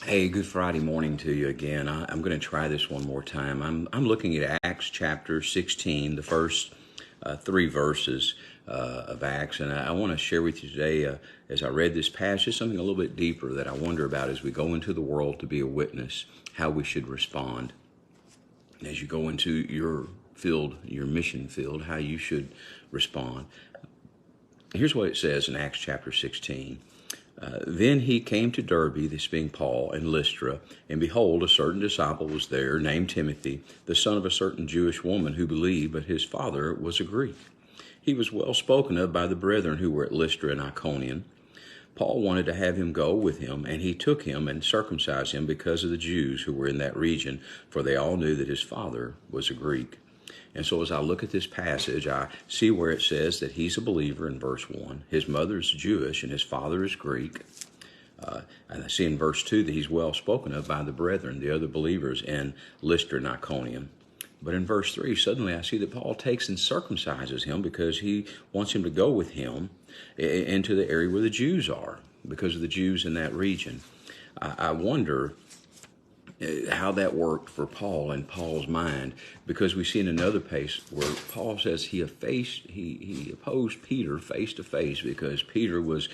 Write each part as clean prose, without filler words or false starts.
Hey, good Friday morning to you again. I'm going to try this one more time. I'm looking at Acts chapter 16, the first three verses of Acts, and I want to share with you today, as I read this passage, something a little bit deeper that I wonder about as we go into the world to be a witness, how we should respond. As you go into your field, your mission field, how you should respond. Here's what it says in Acts chapter 16. Then he came to Derbe, this being Paul, and Lystra, and behold, a certain disciple was there, named Timothy, the son of a certain Jewish woman who believed, but his father was a Greek. He was well spoken of by the brethren who were at Lystra and Iconium. Paul wanted to have him go with him, and he took him and circumcised him because of the Jews who were in that region, for they all knew that his father was a Greek. And so as I look at this passage, I see where it says that he's a believer in verse 1. His mother is Jewish and his father is Greek. And I see in verse 2 that he's well spoken of by the brethren, the other believers in Lystra and Iconium. But in verse 3, suddenly I see that Paul takes and circumcises him because he wants him to go with him into the area where the Jews are, because of the Jews in that region. I wonder how that worked for Paul and Paul's mind, because we see in another place where Paul says he opposed Peter face to face because Peter was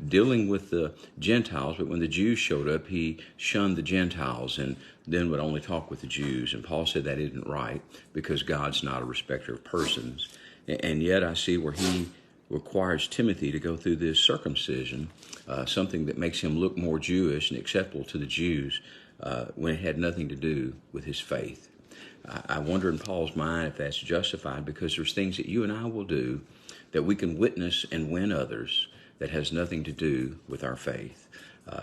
dealing with the Gentiles, but when the Jews showed up, he shunned the Gentiles and then would only talk with the Jews. And Paul said that isn't right because God's not a respecter of persons. And yet I see where he requires Timothy to go through this circumcision, something that makes him look more Jewish and acceptable to the Jews, when it had nothing to do with his faith. I wonder in Paul's mind if that's justified, because there's things that you and I will do that we can witness and win others that has nothing to do with our faith.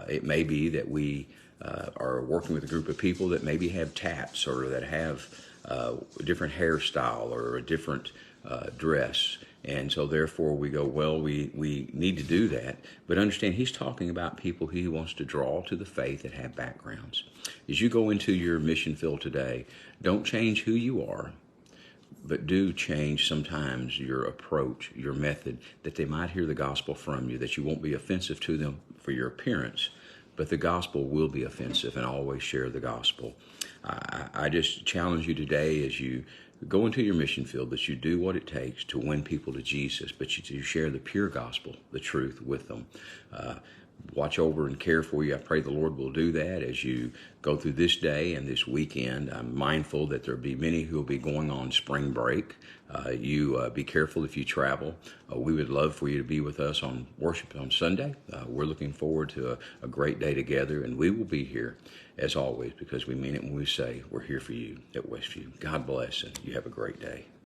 It may be that we are working with a group of people that maybe have tats or that have a different hairstyle or a different dress. And so therefore we go, well, we need to do that. But understand, he's talking about people he wants to draw to the faith that have backgrounds. As you go into your mission field today, don't change who you are, but do change sometimes your approach, your method, that they might hear the gospel from you, that you won't be offensive to them for your appearance, but the gospel will be offensive, and always share the gospel. I just challenge you today as you go into your mission field that you do what it takes to win people to Jesus, but you share the pure gospel, the truth with them. Watch over and care for you. I pray the Lord will do that as you go through this day and this weekend. I'm mindful that there will be many who will be going on spring break. You be careful if you travel. We would love for you to be with us on worship on Sunday. We're looking forward to a great day together, and we will be here as always because we mean it when we say we're here for you at Westview. God bless, and you have a great day.